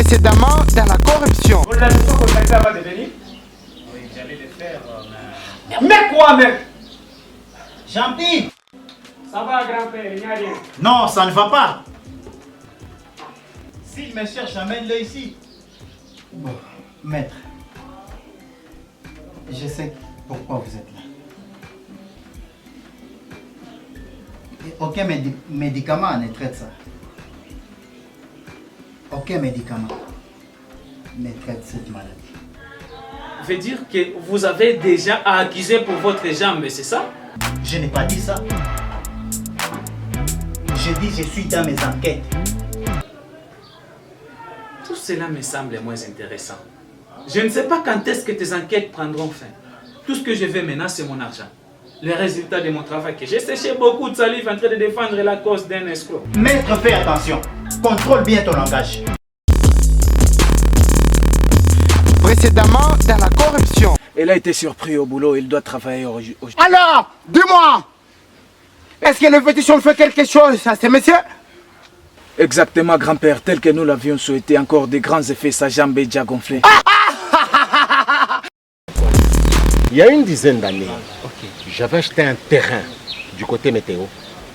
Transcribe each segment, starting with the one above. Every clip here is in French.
Précédemment dans la corruption. Vous l'avez contacté avant de venir? Oui, j'allais le faire, Mais quoi, même? Jean-Pierre! Ça va, grand-père, il n'y a rien. Non, ça ne va pas. S'il me cherche, amène-le ici. Bon, maître, je sais pourquoi vous êtes là. Et aucun médicament ne traite ça. Aucun médicament ne traite cette maladie. veut dire que vous avez déjà accusé pour votre jambe, c'est ça? Je n'ai pas dit ça. Je dis je suis dans mes enquêtes. Tout cela me semble moins intéressant. Je ne sais pas quand est-ce que tes enquêtes prendront fin. Tout ce que je veux maintenant, c'est mon argent. Le résultat de mon travail, que j'ai séché beaucoup de salive en train de défendre la cause d'un escroc. Maître, fais attention. Contrôle bien ton langage. Précédemment dans la corruption. Elle a été surprise au boulot, il doit travailler au... Alors, dis-moi, est-ce que le pétition fait quelque chose à ces messieurs? Exactement, grand-père, tel que nous l'avions souhaité, encore des grands effets, sa jambe est déjà gonflée. Il y a une dizaine d'années, j'avais acheté un terrain du côté météo.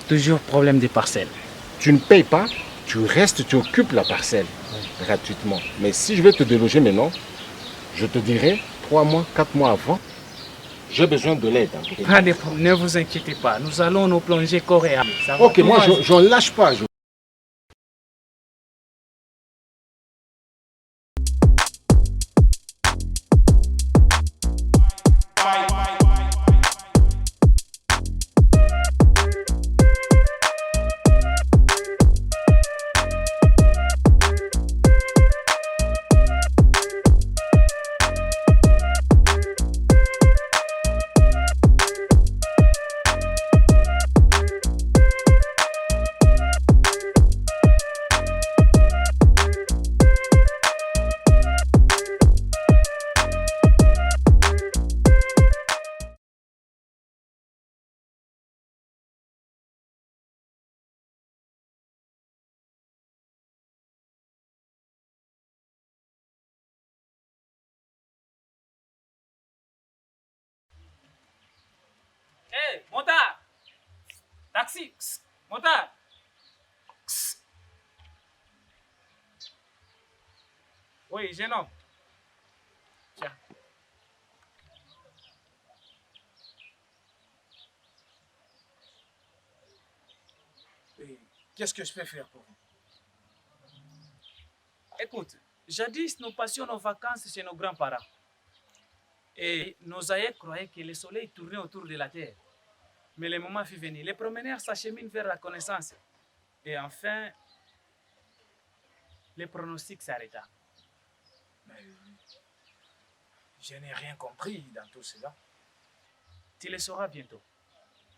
Toujours problème de parcelles. Tu ne payes pas, tu restes, tu occupes la parcelle gratuitement. Mais si je vais te déloger maintenant, je te dirai 3 mois, 4 mois avant, j'ai besoin de l'aide. Pas de problème, ne vous inquiétez pas, nous allons nous plonger corps et âme. Ok, moi je ne lâche pas. Hé, motard! Taxi! Motard! Oui, jeune homme. Tiens. Qu'est-ce que je peux faire pour vous? Écoute, jadis nous passions nos vacances chez nos grands-parents. Et nos aïeux croyaient que le soleil tournait autour de la terre. Mais le moment fut venu. Les promeneurs s'acheminent vers la connaissance. Et enfin, le pronostic s'arrêta. Mais je n'ai rien compris dans tout cela. Tu le sauras bientôt.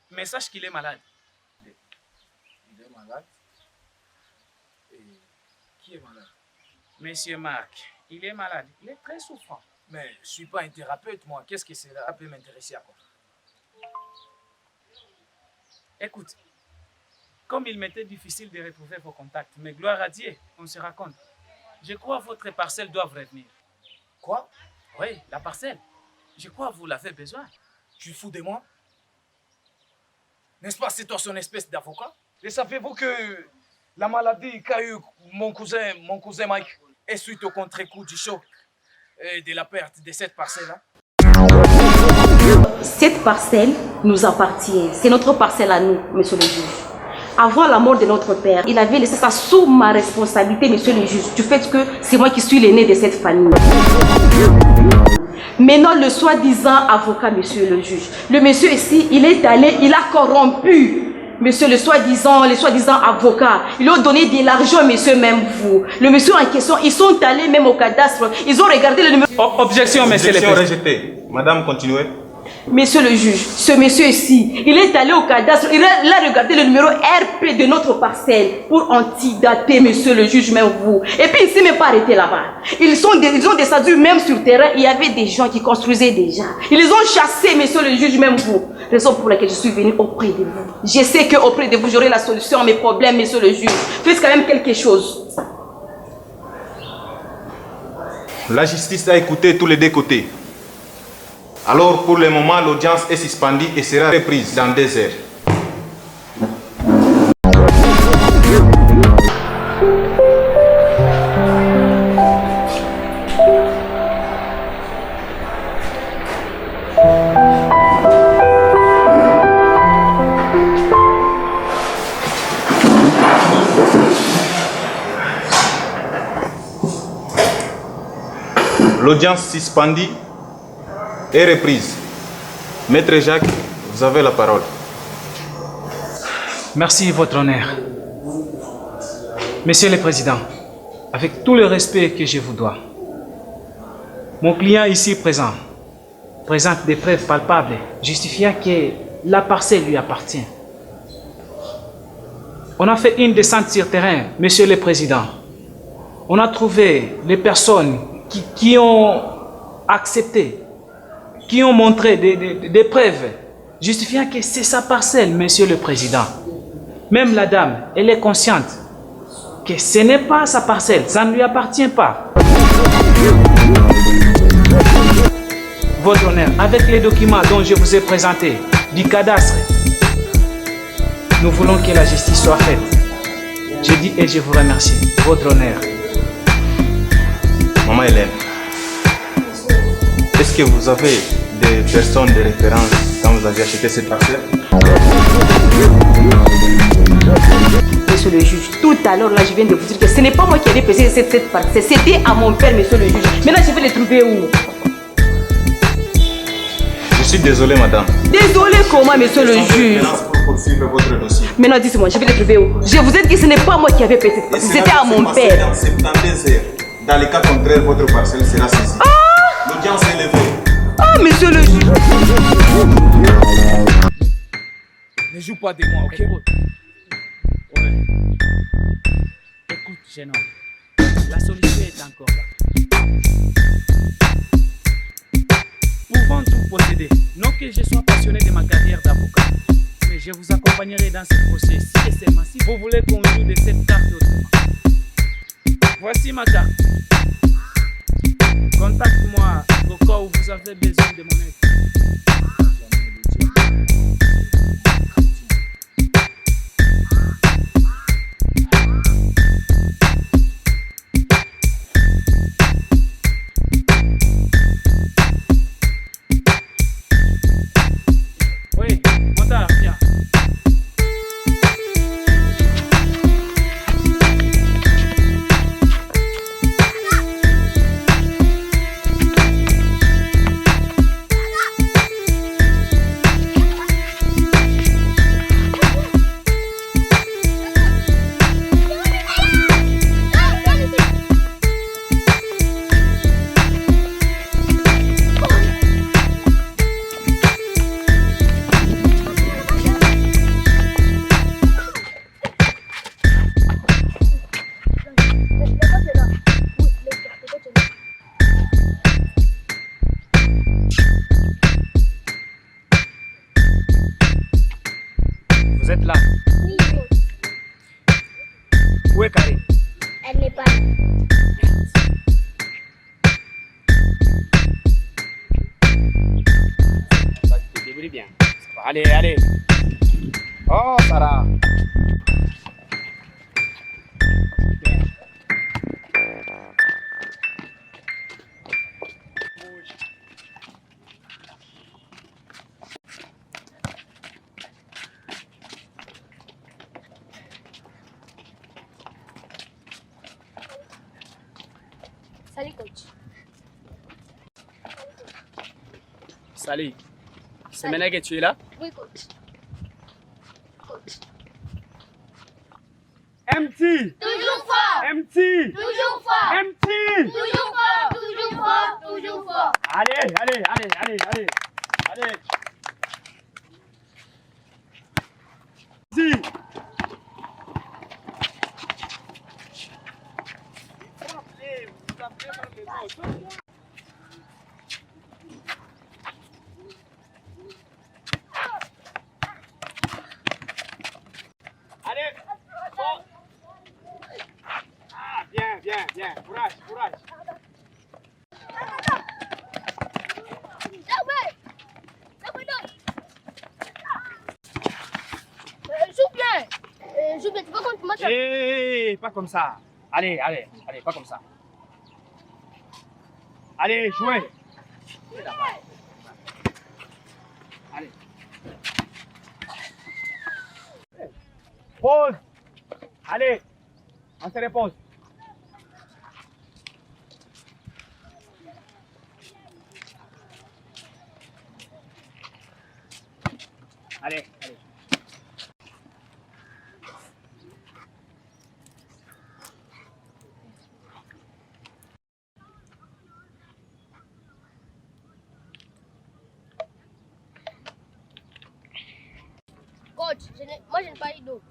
Mais sache qu'il est malade. Il est malade. Et qui est malade? Monsieur Marc, il est malade. Il est très souffrant. Mais je ne suis pas un thérapeute, moi. Qu'est-ce que cela peut m'intéresser à quoi? Écoute, comme il m'était difficile de retrouver vos contacts, mais gloire à Dieu, on se raconte. Je crois que votre parcelle doit revenir. Quoi? Oui, la parcelle. Je crois que vous l'avez besoin. Tu fous de moi? N'est-ce pas c'est toi son espèce d'avocat? Et savez-vous que la maladie qu'a eu mon cousin Mike Et suite au contre-coup du choc et de la perte de cette parcelle-là? Cette parcelle nous appartient. C'est notre parcelle à nous, monsieur le juge. Avant la mort de notre père, il avait laissé ça sous ma responsabilité, monsieur le juge, du fait que c'est moi qui suis l'aîné de cette famille. Maintenant, le soi-disant avocat, monsieur le juge, le monsieur ici, il est allé, il a corrompu monsieur le soi-disant avocat. Ils ont donné de l'argent, monsieur, même vous. Le monsieur en question, ils sont allés même au cadastre, ils ont regardé le numéro... Objection, monsieur le président. Objection rejetée. Madame, continuez. Monsieur le juge, ce monsieur ici, il est allé au cadastre, il a regardé le numéro RP de notre parcelle pour antidater, monsieur le juge, même vous. Et puis il ne s'est même pas arrêté là-bas. Ils ont descendu même sur le terrain, il y avait des gens qui construisaient déjà. Ils les ont chassés, monsieur le juge, même vous. Raison pour laquelle je suis venu auprès de vous. Je sais qu'auprès de vous, j'aurai la solution à mes problèmes, monsieur le juge. Faites quand même quelque chose. la justice a écouté tous les deux côtés. Alors, pour le moment, l'audience est suspendue et sera reprise dans 2 heures. L'audience suspendue est reprise. Maître Jacques, vous avez la parole. Merci, Votre Honneur. Monsieur le Président, avec tout le respect que je vous dois, mon client ici présent présente des preuves palpables justifiant que la parcelle lui appartient. On a fait une descente sur terrain, Monsieur le Président. On a trouvé les personnes qui ont accepté, qui ont montré des preuves justifiant que c'est sa parcelle, Monsieur le Président. Même la dame, elle est consciente que ce n'est pas sa parcelle, ça ne lui appartient pas. Votre Honneur, avec les documents dont je vous ai présentés, du cadastre, nous voulons que la justice soit faite. Je dis et je vous remercie, Votre Honneur. Maman Hélène, est-ce que vous avez des personnes de référence quand vous avez acheté cette parcelle? Monsieur le juge, tout à l'heure, là, je viens de vous dire que ce n'est pas moi qui ai déposé cette parcelle. C'était à mon père, monsieur le juge. Maintenant, je vais les trouver où? Je suis désolé, madame. Désolé comment, monsieur le juge? Pour poursuivre votre dossier. Maintenant, dites-moi, je vais les trouver où? Je vous ai dit que ce n'est pas moi qui avais fait cette parcelle. C'était à mon père. Dans 72 heures. Dans le cas contraire, votre parcelle sera saisie. L'audience est levée. Ah, monsieur le juge. Ne joue pas de moi, ok? Ouais. Écoute, jeune homme, la solution est encore là. Pouvant tout posséder, non que je sois passionné de ma carrière d'avocat, mais je vous accompagnerai dans ce procès si et seulement si vous voulez qu'on joue de cette carte autrement. Voici ma carte. Contacte-moi au cas où vous avez besoin de mon aide. Oui, Montard, viens. Vous êtes là? Oui, Où est Karine? elle n'est pas là. Tu te débrouilles bien. Allez, allez. Oh, Sarah. Salut, coach. Salut. C'est maintenant que tu es là? Oui, coach. Coach. Empty! Toujours fort! Empty! Toujours fort! Empty! Toujours fort! Toujours fort! Toujours fort! Allez, allez, allez, allez, allez. Allez. Si. Allez. Bon. Ah, bien, bien, bien. Courage, courage. joue bien, tu veux qu'on te montre? Hé, pas comme ça. Allez, pas comme ça. Allez, jouez. Allez. Pause. Allez, on se repose. Allez. Coach, moi je n'ai pas eu d'eau.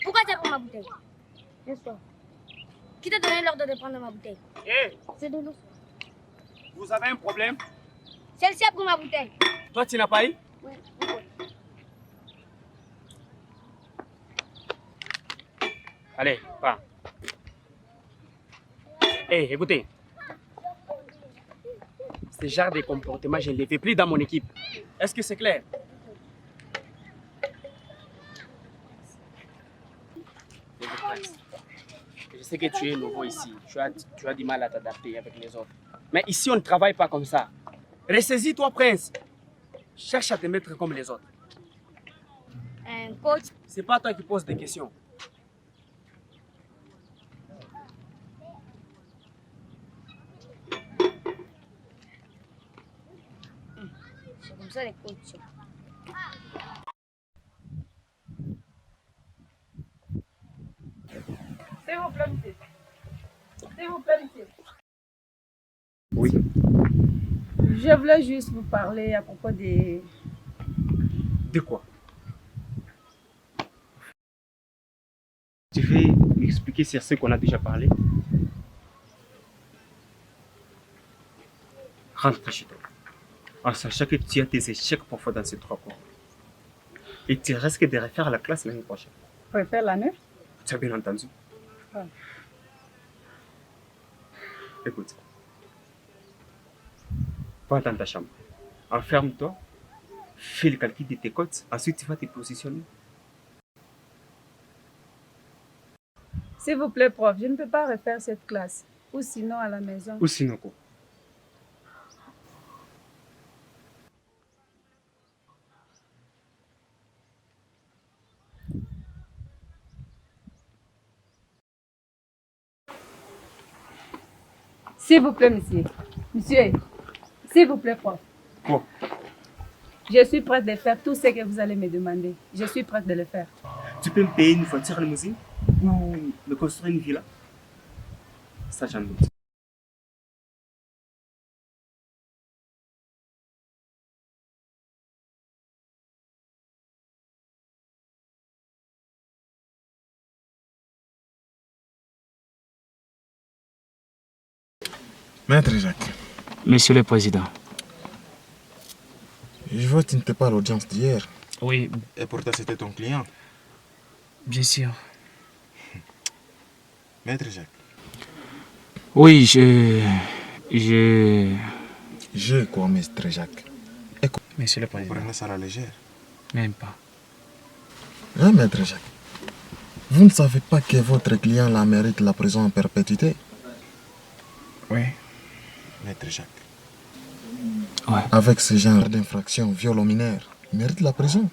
Pourquoi tu as pris ma bouteille? Laisse-toi. Qui t'a donné l'ordre de prendre ma bouteille? Hé, C'est de l'eau. vous avez un problème? Celle-ci a pris ma bouteille. Toi, tu n'as pas eu? Oui. Allez, va. Hé, écoutez. Ce genre de comportement, je ne le fais plus dans mon équipe. Est-ce que c'est clair? Je sais que tu es nouveau ici. Tu as du mal à t'adapter avec les autres. Mais ici, on ne travaille pas comme ça. Ressaisis-toi, Prince. Cherche à te mettre comme les autres. Coach, C'est pas toi qui poses des questions. c'est comme ça les coachs. S'il vous plaît, monsieur. S'il vous plaît, monsieur. Oui. Je voulais juste vous parler à propos des... De quoi? Tu veux m'expliquer sur ce qu'on a déjà parlé? Rentre chez toi, en sachant que tu as tes échecs parfois dans ces 3 cours. Et tu risques de refaire la classe l'année prochaine. Préfère la neuf? Tu as bien entendu? Ouais. Écoute, va dans ta chambre, enferme-toi, fais le calcul de tes cotes, ensuite tu vas te positionner. S'il vous plaît, prof, je ne peux pas refaire cette classe. Ou sinon à la maison. Ou sinon quoi? S'il vous plaît, monsieur. Monsieur, s'il vous plaît, prof. Quoi? Je suis prête de faire tout ce que vous allez me demander. Je suis prête de le faire. Tu peux me payer une voiture limousine ou me construire une villa? Ça, j'en doute. Maître Jacques, Monsieur le Président. je vois que tu n'étais pas à l'audience d'hier. Oui, Et pourtant, c'était ton client. bien sûr. Maître Jacques. Oui, Je quoi, Maître Jacques? Monsieur le Vous Président. prenez ça à la légère. Même pas. Hein, Maître Jacques? Vous ne savez pas que votre client la mérite la prison en perpétuité? Oui. Maître Jacques. Ouais. Avec ce genre d'infraction, viol aux mineurs, il mérite la prison.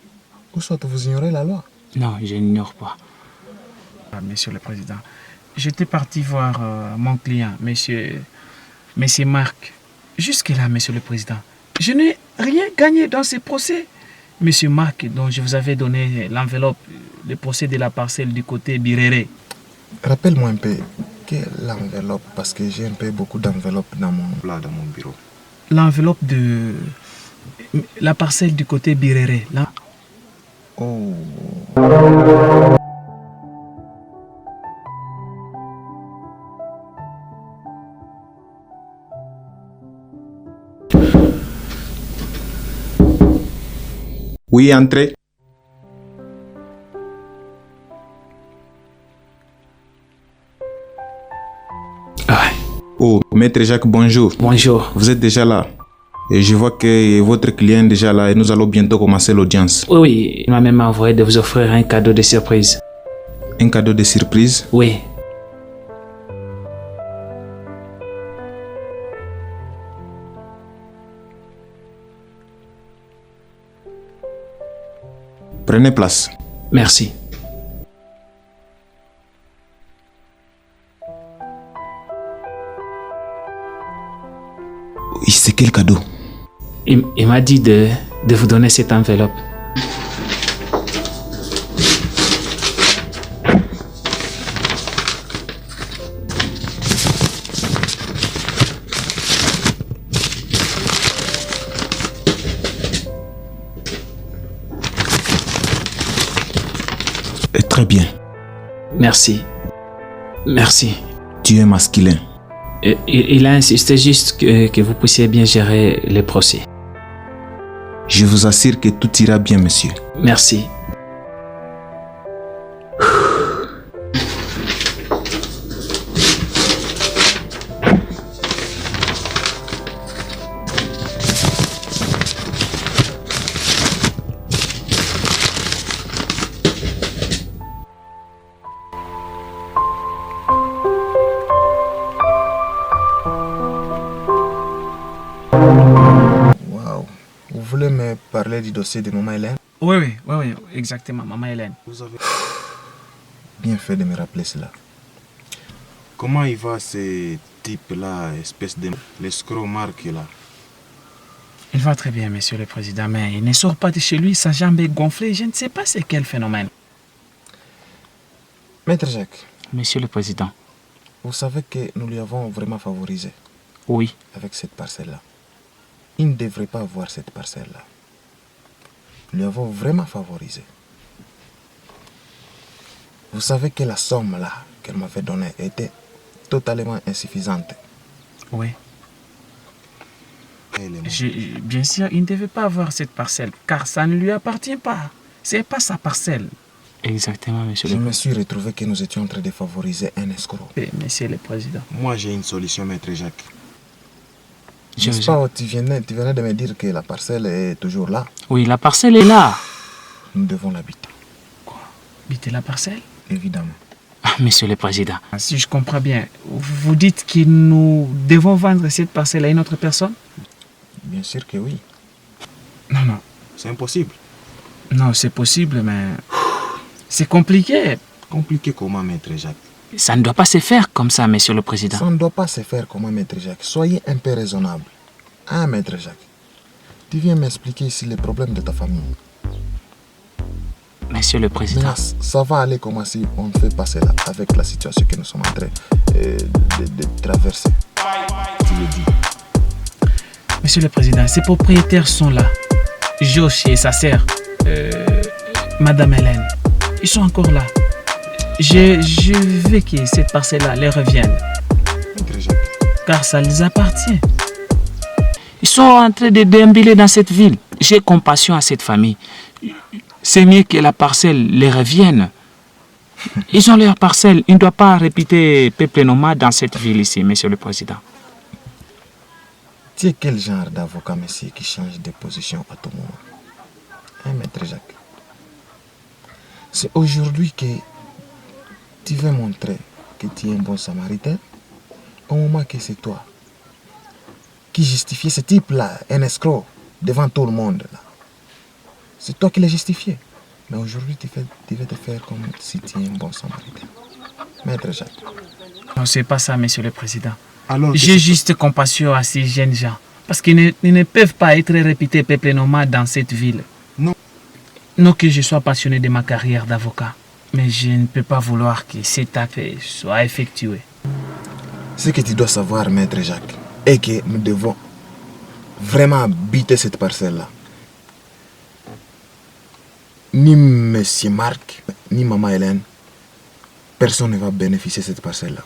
Ou soit vous ignorez la loi. Non, je n'ignore pas. Monsieur le Président, j'étais parti voir mon client, monsieur Marc. Jusque-là, Monsieur le Président, je n'ai rien gagné dans ce procès. Monsieur Marc, dont je vous avais donné l'enveloppe, le procès de la parcelle du côté Biréré. Rappelle-moi un peu, quelle enveloppe? Parce que j'ai un peu beaucoup d'enveloppes dans mon bureau. L'enveloppe de la parcelle du côté Biréré, là. Oh. Oui, entrez. Ouais. Oh, Maître Jacques, bonjour. Bonjour. Vous êtes déjà là. Et je vois que votre client est déjà là et nous allons bientôt commencer l'audience. Oui, il m'a même envoyé de vous offrir un cadeau de surprise. Un cadeau de surprise? Oui. Prenez place. Merci. Oui, c'est quel cadeau? Il m'a dit de vous donner cette enveloppe. Très bien. Merci. Merci. Tu es masculin. Il a insisté juste que vous puissiez bien gérer les procès. Je vous assure que tout ira bien, monsieur. Merci. Vous voulez me parler du dossier de Maman Hélène? Oui, exactement, Maman Hélène. Vous avez bien fait de me rappeler cela. Comment il va ce type-là, espèce de l'escroc Marc là? Il va très bien, monsieur le président, mais il ne sort pas de chez lui, sa jambe est gonflée, je ne sais pas c'est quel phénomène. Maître Jacques. Monsieur le président. Vous savez que nous lui avons vraiment favorisé. Oui. Avec cette parcelle-là. Il ne devrait pas avoir cette parcelle-là. Nous lui avons vraiment favorisé. Vous savez que la somme là qu'elle m'avait donnée était totalement insuffisante. Oui. Bien sûr, il ne devait pas avoir cette parcelle, car ça ne lui appartient pas. C'est pas sa parcelle. Exactement, monsieur le président. Je me suis retrouvé que nous étions en train de favoriser un escroc. Monsieur le président. Moi, j'ai une solution, maître Jacques. N'est-ce pas, tu venais de me dire que la parcelle est toujours là. Oui, la parcelle est là. Nous devons l'habiter. Quoi? Habiter la parcelle? Évidemment. Ah, monsieur le président, si je comprends bien, vous dites que nous devons vendre cette parcelle à une autre personne? Bien sûr que oui. Non. C'est impossible. Non, c'est possible, mais c'est compliqué. Compliqué comment, maître Jacques? Ça ne doit pas se faire comme ça, monsieur le président. Ça ne doit pas se faire comme maître Jacques. Soyez un peu raisonnable. Hein, maître Jacques? Tu viens m'expliquer ici les problèmes de ta famille. Monsieur le président. Maintenant, ça va aller comme si on fait passer là, avec la situation que nous sommes en train de traverser. Tu le dis. Monsieur le président, ces propriétaires sont là. Josh et sa sœur, Madame Hélène, ils sont encore là. Je veux que cette parcelle-là leur revienne. Car ça les appartient. Ils sont en train de déambuler dans cette ville. J'ai compassion à cette famille. C'est mieux que la parcelle les revienne. Ils ont leur parcelle. Ils ne doivent pas répéter peuple nomade dans cette ville ici, monsieur le président. Tu es quel genre d'avocat, monsieur, qui change de position à tout moment? Hein, maître Jacques? C'est aujourd'hui que tu veux montrer que tu es un bon samaritain, au moment que c'est toi qui justifie ce type-là, un escroc, devant tout le monde. C'est toi qui l'as justifié. Mais aujourd'hui, tu veux te faire comme si tu es un bon samaritain. Maître Jacques. Non, c'est pas ça, monsieur le président. Alors, j'ai juste compassion à ces jeunes gens. Parce qu'ils ne peuvent pas être réputés peuple nomade dans cette ville. Non. Non que je sois passionné de ma carrière d'avocat. Mais je ne peux pas vouloir que cet acte soit effectué. Ce que tu dois savoir, maître Jacques, est que nous devons vraiment habiter cette parcelle-là. Ni monsieur Marc, ni maman Hélène, personne ne va bénéficier de cette parcelle-là.